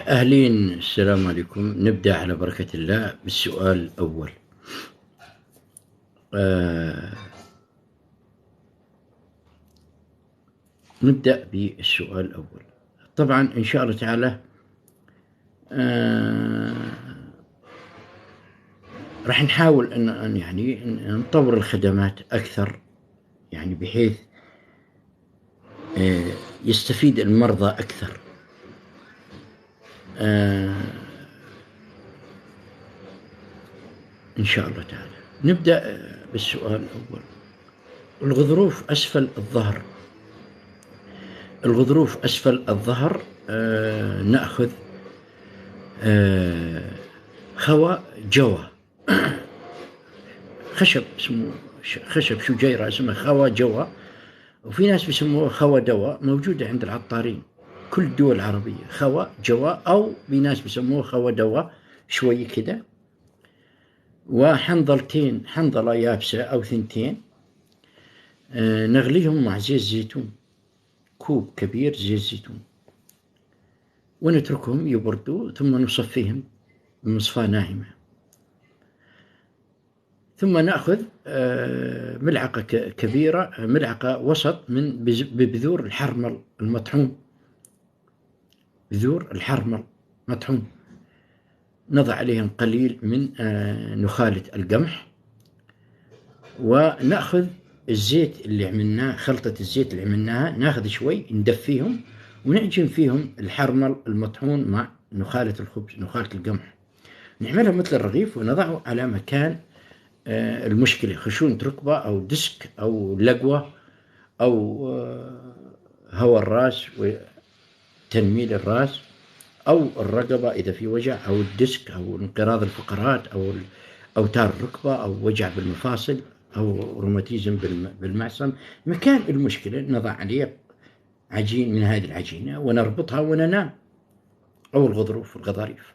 أهلين، السلام عليكم. نبدأ على بركة الله بالسؤال الأول. نبدأ بالسؤال الأول. طبعا إن شاء الله تعالى راح نحاول أن يعني نطور الخدمات أكثر، يعني بحيث يستفيد المرضى أكثر. إن شاء الله تعالى نبدأ بالسؤال الأول. الغضروف أسفل الظهر. الغضروف أسفل الظهر نأخذ خوا جوا، خشب اسمه خشب شجيرة اسمه خوا جوا، وفي ناس بيسموه خوا دواء، موجودة عند العطارين كل الدول العربية. خوا جوا، أو في ناس بيسموه خوا دواء شوي كده، وحنظلتين، حنظلة يابسة أو ثنتين، نغليهم مع زيت زيتون، كوب كبير زيت زيتون، ونتركهم يبردوا، ثم نصفيهم بمصفاة ناعمة. ثم نأخذ ملعقة كبيرة، ملعقة وسط من بذور الحرمل المطحون، بذور الحرمل مطحون، نضع عليهم قليل من نخالة القمح، ونأخذ الزيت اللي عملناه، خلطة الزيت اللي عملناها، ناخذ شوي ندفيهم ونعجن فيهم الحرمل المطحون مع نخالة الخبز، نخالة القمح، نعملها مثل الرغيف ونضعه على مكان المشكلة، خشونة ركبة أو ديسك أو لقوة أو هوى الراس وتنميل الراس، أو الرقبة إذا في وجع، أو الديسك، أو انقراض الفقرات، أو أوتار الركبة، أو وجع بالمفاصل، أو روماتيزم بالمعصم. مكان المشكلة نضع عليه عجين من هذه العجينة ونربطها وننام، أو الغضروف والغضاريف،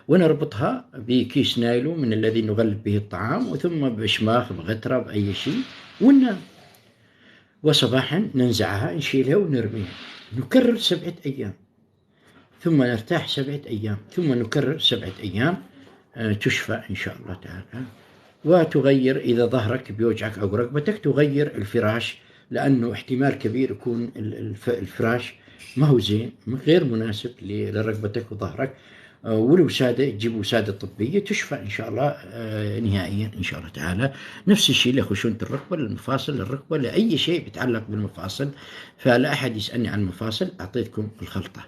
ونربطها بكيس نايلو من الذي نغلف به الطعام، وثم بشماخ، بغترة، بأي شيء، وننام. وصباحا ننزعها، نشيلها ونرميها. نكرر 7 أيام، ثم نرتاح 7 أيام، ثم نكرر 7 أيام، تشفى إن شاء الله تعالى. وتغير إذا ظهرك بيوجعك أو ركبتك تغير الفراش، لأنه احتمال كبير يكون الفراش ما هو زين، غير مناسب لركبتك وظهرك. ولو وسادة، تجيب وسادة طبية تشفى إن شاء الله نهائيا إن شاء الله تعالى. نفس الشيء لخشونة الركبة، للمفاصل، للركبة، لأي شيء بيتعلق بالمفاصل. فلا أحد يسألني عن المفاصل، أعطيتكم الخلطة.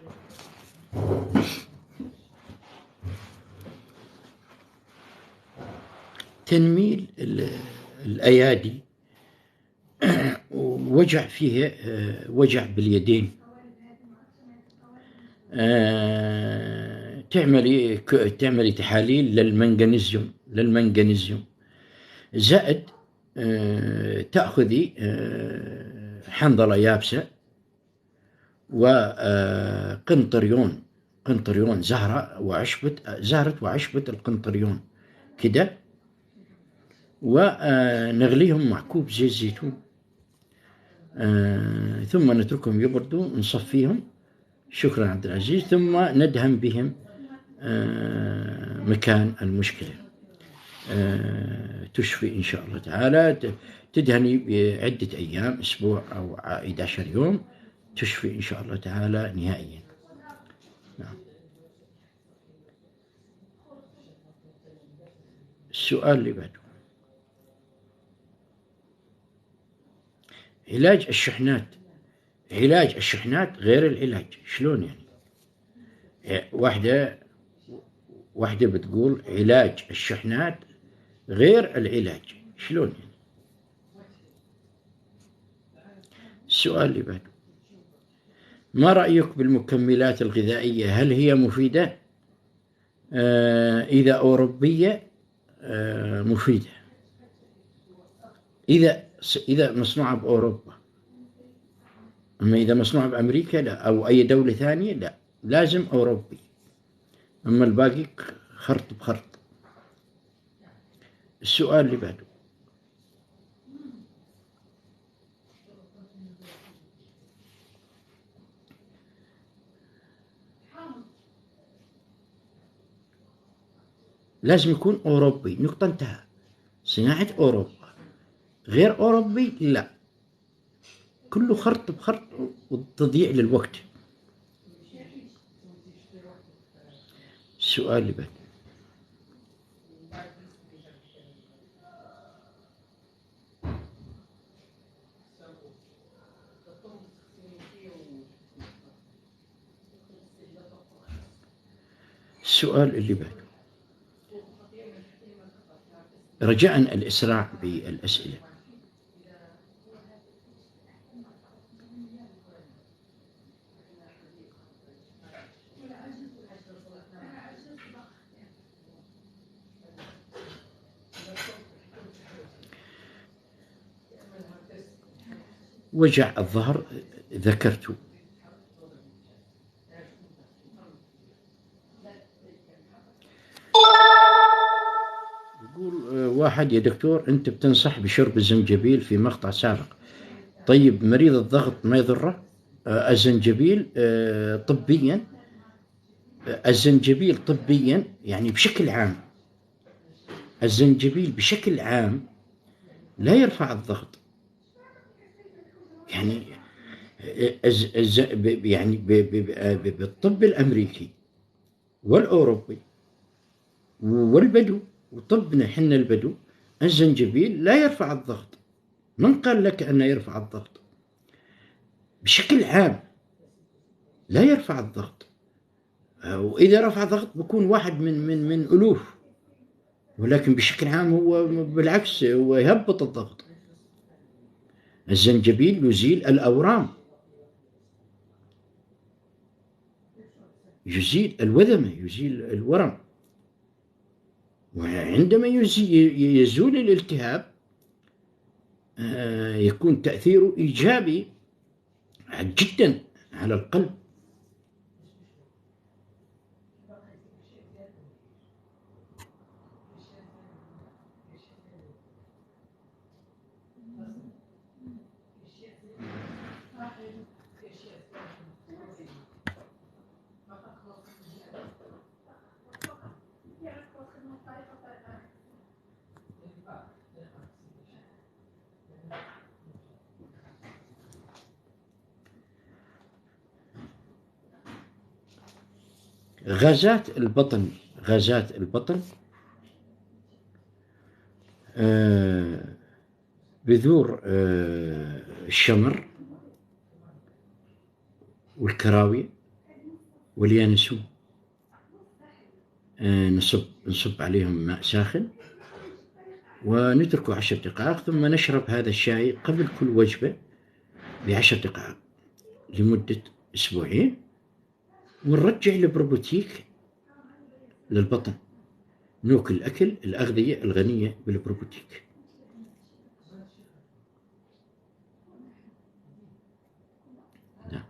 تنميل الأيادي، وجع فيه، وجع باليدين، تعملي تحاليل للمنغنيزيوم، زائد تأخذي حنظلة يابسة وقنطريون، زهرة وعشبة القنطريون كده، ونغليهم مع كوب زيت زيتون، ثم نتركهم يبردوا، نصفيهم، شكرا عبد العزيز، ثم ندهن بهم مكان المشكلة. تشفي إن شاء الله تعالى. تدهني بعدة أيام، أسبوع أو 11 يوم، تشفي إن شاء الله تعالى نهائيا. نعم. السؤال اللي بعده، علاج الشحنات. علاج الشحنات غير العلاج، شلون يعني؟ واحدة بتقول علاج الشحنات غير العلاج، شلون يعني؟ السؤال اللي بعده، ما رأيك بالمكملات الغذائية؟ هل هي مفيدة؟ إذا أوروبية مفيدة، إذا مصنوعة بأوروبا. أما إذا مصنوعة بأمريكا لا، أو أي دولة ثانية لا، لازم أوروبي. أما الباقي خرط بخرط. السؤال اللي بعده، لازم يكون أوروبي، نقطة انتهى. صناعة أوروبا. غير أوروبي لا، كله خرط بخرط وتضييع للوقت. السؤال اللي بعد. السؤال اللي بعده، رجاء الإسراع بالأسئلة. وجع الظهر ذكرته. يقول واحد: يا دكتور أنت بتنصح بشرب الزنجبيل في مقطع سابق، طيب مريض الضغط ما يضره؟ الزنجبيل طبيا، الزنجبيل طبيا يعني بشكل عام، الزنجبيل بشكل عام لا يرفع الضغط. يعني يعني بالطب الأمريكي والأوروبي والبدو وطبنا حنا البدو، الزنجبيل لا يرفع الضغط. من قال لك أنه يرفع الضغط؟ بشكل عام لا يرفع الضغط، وإذا رفع ضغط بكون واحد من ألوف، ولكن بشكل عام هو بالعكس، هو يهبط الضغط. الزنجبيل يزيل الأورام، يزيل الوذمة، يزيل الورم، وعندما يزول الالتهاب يكون تأثيره إيجابي جدا على القلب. غازات البطن، غازات البطن بذور الشمر والكراوية واليانسون، نصب عليهم ماء ساخن ونتركه 10 دقائق، ثم نشرب هذا الشاي قبل كل وجبة ب10 دقائق لمدة أسبوعين، ونرجع البروبوتيك للبطن، ناكل الأكل الأغذية الغنية بالبروبوتيك. نعم.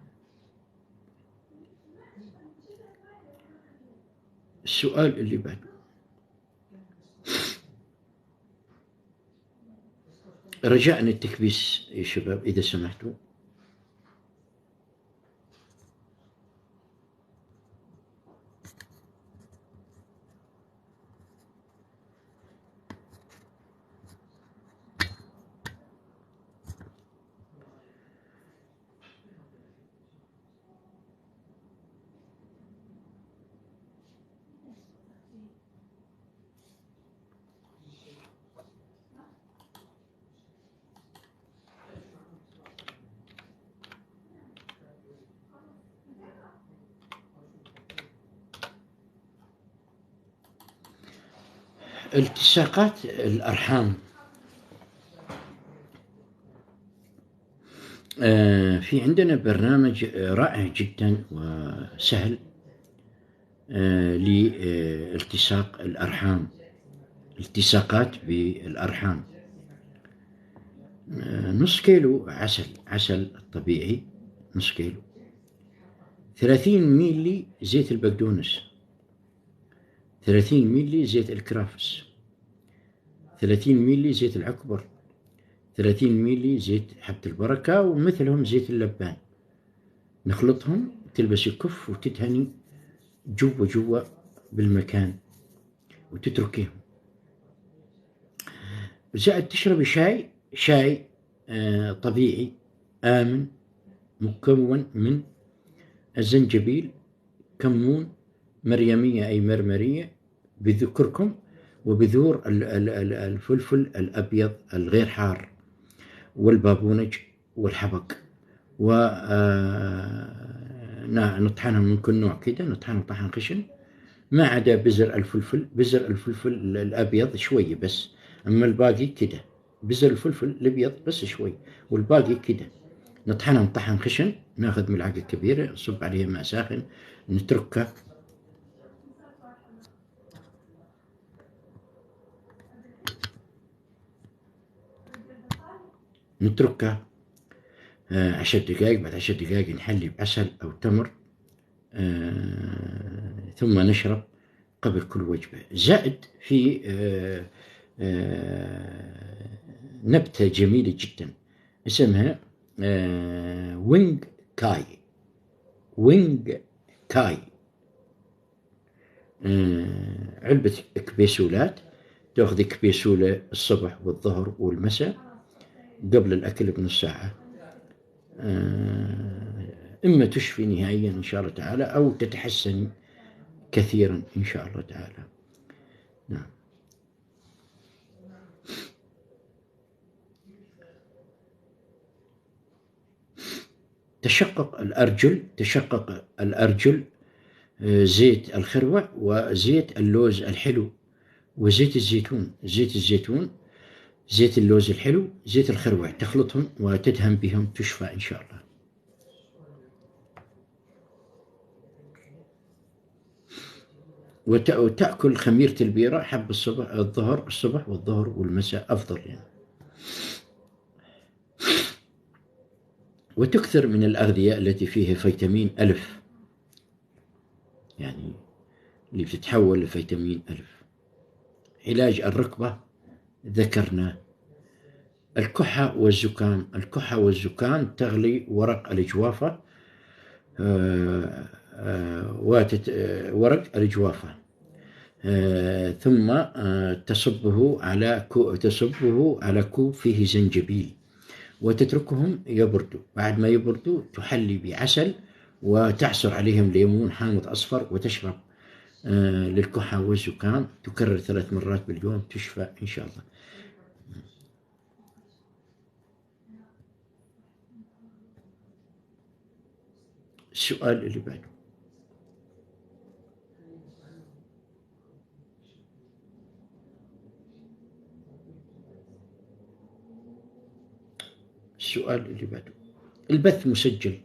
السؤال اللي بعده، رجاء التكبيس يا شباب إذا سمحتوا. التصاقات الأرحام، في عندنا برنامج رائع جدا وسهل لالتصاق الأرحام، التصاقات بالأرحام. نص كيلو عسل طبيعي، نص كيلو، 30 ميلي زيت البقدونس، 30 ميلي زيت الكرافس، 30 ميلي زيت العكبر، 30 ميلي زيت حبة البركة، ومثلهم زيت اللبان. نخلطهم، تلبس الكف وتدهني جوا بالمكان، وتتركيهم. زائد تشربي شاي طبيعي آمن مكون من الزنجبيل، كمون، مريمية أي مرمرية، بذكركم، وبذور الفلفل الأبيض الغير حار، والبابونج والحبق، نطحنهم من كل نوع كده، نطحنهم طحن خشن، ما عدا بزر الفلفل الأبيض شوي بس، أما الباقي كده بزر الفلفل الأبيض بس شوي، والباقي كده نطحنهم طحن خشن. ناخذ ملعقة كبيرة نصب عليها ماء ساخن، نتركها نتركها 10 دقائق. بعد 10 دقائق نحلي بعسل أو تمر، ثم نشرب قبل كل وجبة. زائد في نبتة جميلة جدا اسمها وينج كاي. علبة كبيسولات، تأخذ كبيسولة الصبح والظهر والمساء قبل الأكل بنص ساعة، إما تشفي نهائيا إن شاء الله تعالى أو تتحسن كثيرا إن شاء الله تعالى. نعم. تشقق الأرجل، زيت الخروع وزيت اللوز الحلو وزيت الزيتون، زيت اللوز الحلو، زيت الخروع، تخلطهم وتدهن بهم، تشفى إن شاء الله. وتأكل خميرة البيرة حب الصبح والظهر والمساء أفضل يعني. وتكثر من الأغذية التي فيها فيتامين ألف، يعني اللي بتتحول لفيتامين ألف. علاج الركبة ذكرنا. الكحة والزكام تغلي ورق الجوافة، ورق الجوافة، ثم تصبه على كوب فيه زنجبيل، وتتركهم يبردوا. بعد ما يبردوا تحلي بعسل وتعصر عليهم ليمون حامض أصفر وتشرب للكحة والزكام. تكرر 3 مرات باليوم، تشفى إن شاء الله. السؤال اللي بعده. البث مسجل.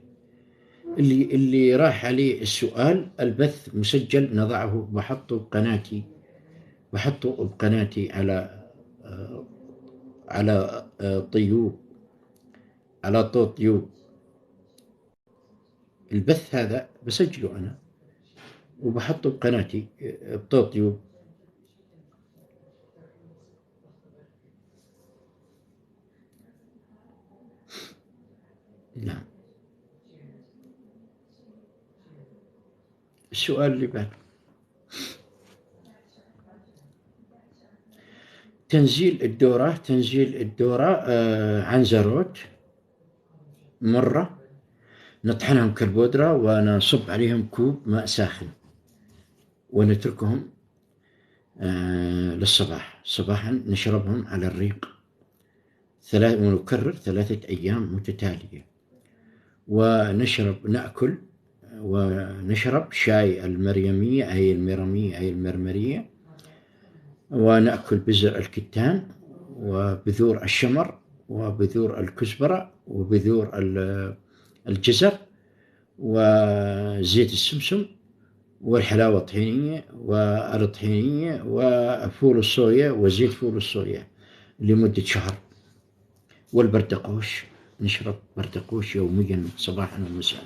اللي راح عليه السؤال البث مسجل، نضعه بحطه بقناتي على طوط يوب. البث هذا بسجله أنا وبحطه بقناتي بطوط يوب. نعم. السؤال اللي بعد. تنزيل الدورة عن زروت مرة، نطحنهم كالبودرة ونصب عليهم كوب ماء ساخن ونتركهم للصباح. صباحا نشربهم على الريق ونكرر 3 أيام متتالية. ونشرب شاي المريمية أي المرمرية، ونأكل بذر الكتان وبذور الشمر وبذور الكزبرة وبذور الجزر وزيت السمسم والحلاوة الطحينية والطحينية وفول الصويا وزيت فول الصويا لمدة شهر. والبردقوش، نشرب بردقوش يوميا صباحا ومساء.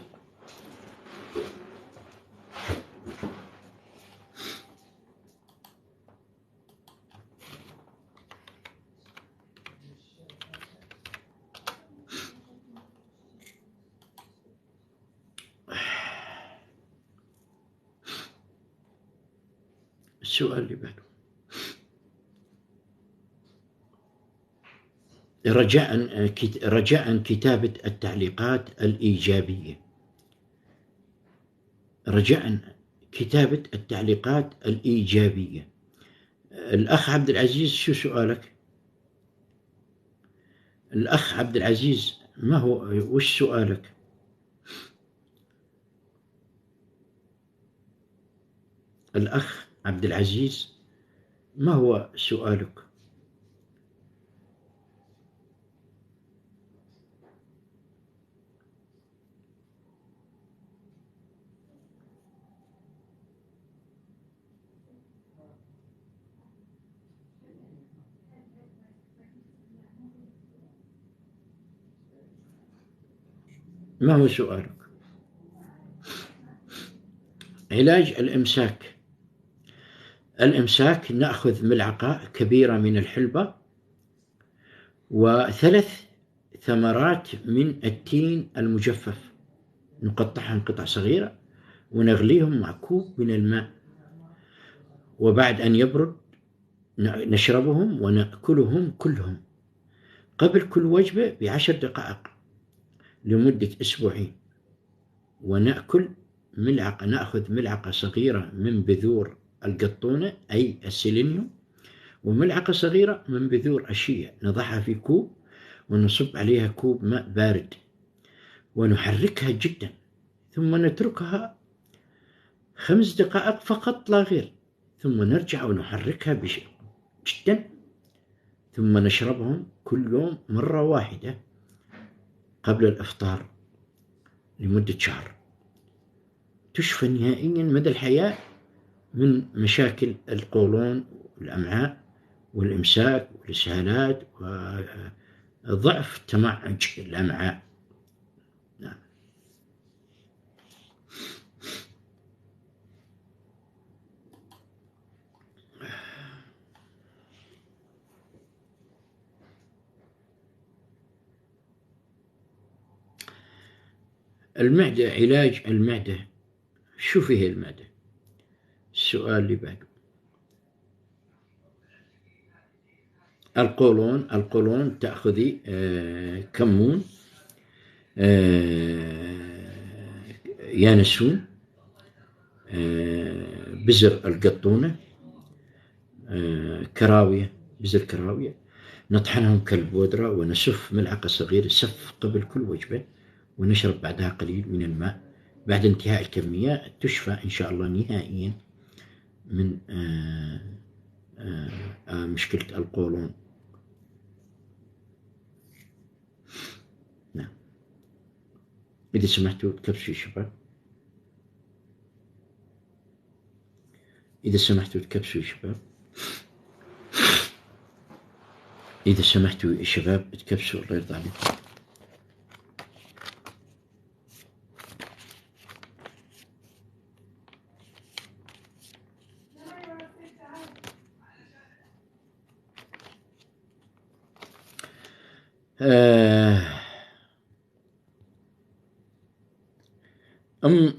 السؤال اللي بعده. رجاء كتابة التعليقات الإيجابية. رجاء كتابة التعليقات الإيجابية. الأخ عبد العزيز، شو سؤالك؟ الأخ عبد العزيز، ما هو وش سؤالك؟ الأخ عبد العزيز، ما هو سؤالك؟ ما هو سؤالك؟ علاج الإمساك. الإمساك نأخذ ملعقة كبيرة من الحلبة وثلاث ثمرات من التين المجفف، نقطعهم قطع صغيرة ونغليهم مع كوب من الماء، وبعد أن يبرد نشربهم ونأكلهم كلهم قبل كل وجبة ب10 دقائق لمدة أسبوعين. ونأكل نأخذ ملعقة صغيرة من بذور القطونة أي السيلينيوم، وملعقة صغيرة من بذور الشيا، نضعها في كوب ونصب عليها كوب ماء بارد ونحركها جدا، ثم نتركها 5 دقائق فقط لا غير، ثم نرجع ونحركها جدا، ثم نشربهم كل يوم مرة واحدة قبل الإفطار لمدة شهر. تشفى نهائيا مدى الحياة من مشاكل القولون والأمعاء والإمساك والإسهالات وضعف تمعج الأمعاء. نعم. المعدة، علاج المعدة، شو فيه المعدة؟ السؤال اللي بعده. القولون تأخذي كمون، يانسون، بزر القطونة، كراوية، بزر كراوية، نطحنهم كالبودرة ونسف ملعقة صغيرة سف قبل كل وجبة، ونشرب بعدها قليل من الماء. بعد انتهاء الكمية تشفى إن شاء الله نهائيا من مشكلة القولون. نعم. إذا سمحتوا تكبسوا يا شباب، إذا سمحتوا تكبسوا يا شباب، إذا سمحتوا يا شباب تكبسوا، الله يرضى عليكم.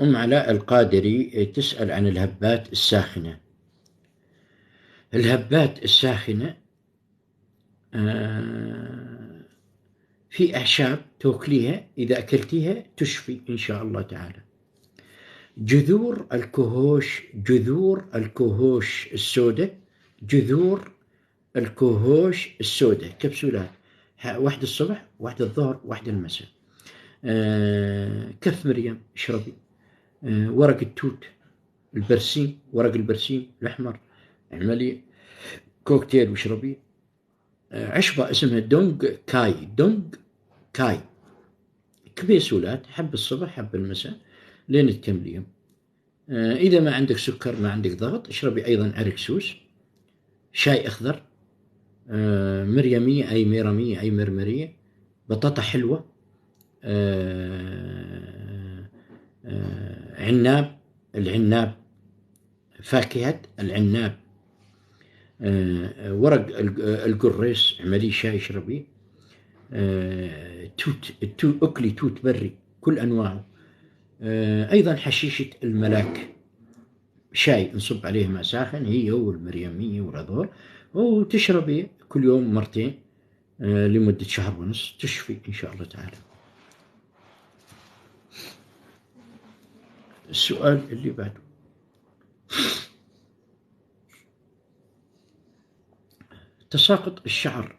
أم علاء القادري تسأل عن الهبات الساخنة. الهبات الساخنة في أعشاب تأكليها، إذا أكلتيها تشفي إن شاء الله تعالى. جذور الكهوش السوداء، جذور الكهوش السوداء كبسولات، واحدة الصبح، واحدة الظهر، واحدة المساء. كف مريم اشربي. ورق التوت، البرسيم، ورق البرسيم الأحمر، اعملي كوكتيل واشربي. عشبة اسمها دونغ كاي، كبسولات، حب الصبح حب المساء لين تكمليهم. إذا ما عندك سكر، ما عندك ضغط، اشربي أيضا عرقسوس، شاي أخضر، مريمية أي ميرمية أي مرمرية، بطاطا حلوة، العناب، فاكهة العناب، ورق القريص، اعملي شاي اشربي. أكلي توت بري كل أنواعه. أيضا حشيشة الملاك، شاي نصب عليه ماء ساخن هي والمريمية والهذول، وتشربي كل يوم مرتين لمدة شهر ونصف تشفي إن شاء الله تعالى. السؤال اللي بعده: تساقط الشعر.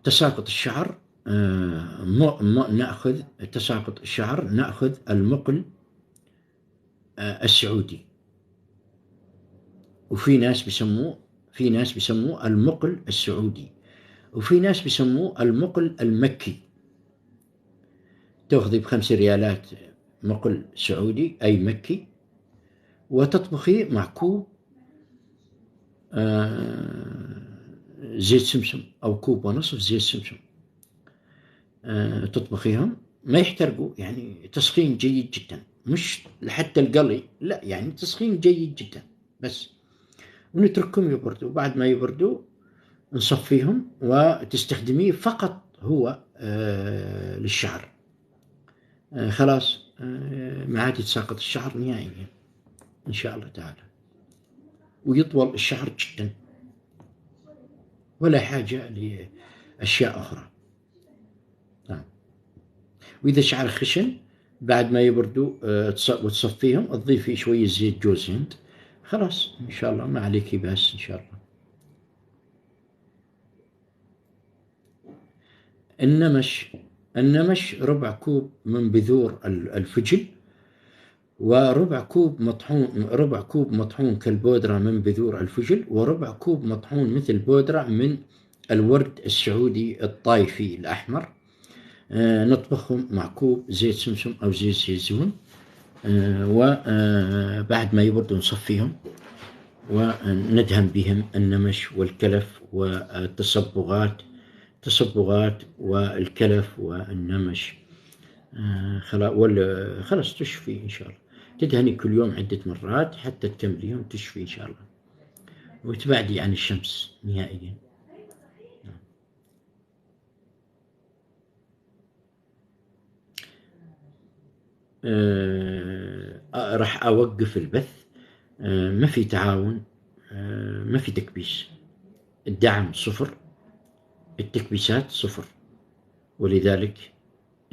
تساقط الشعر نأخذ تساقط الشعر، نأخذ المقل السعودي، وفي ناس بيسموه المقل السعودي، وفي ناس بيسموه المقل المكي. تأخذي ب5 ريالات مقل سعودي أي مكي، وتطبخي مع كوب زيت سمسم أو كوب ونصف زيت سمسم. تطبخيهم ما يحترقوا، يعني تسخين جيد جدا، مش لحتى القلي، لا يعني تسخين جيد جدا بس، ونتركهم يبردوا. بعد ما يبردوا نصفيهم وتستخدميه فقط هو للشعر. خلاص ما عاد يتساقط الشعر نهائيا إن شاء الله تعالى، ويطول الشعر جدا ولا حاجة لأشياء أخرى. وإذا شعر خشن بعد ما يبردوا وتصفيهم تضيفي شوية زيت جوز هند، خلاص إن شاء الله ما عليكي بأس إن شاء الله. النمش 1/4 كوب من بذور الفجل، وربع كوب مطحون كالبودرة من بذور الفجل، وربع كوب مطحون مثل بودرة من الورد السعودي الطايفي الأحمر. نطبخهم مع كوب زيت سمسم أو زيت زيتون، وبعد ما يبردوا نصفيهم وندهن بهم النمش والكلف والتصبغات والكلف والنمش. خلاص تشفي إن شاء الله. تدهني كل يوم عدة مرات حتى تكمليهم، تشفي إن شاء الله، وتبعدي عن الشمس نهائيا. راح أوقف البث. ما في تعاون، ما في تكبيس، الدعم 0، التكبيسات 0، ولذلك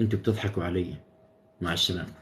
أنتم بتضحكوا علي. مع السلامة.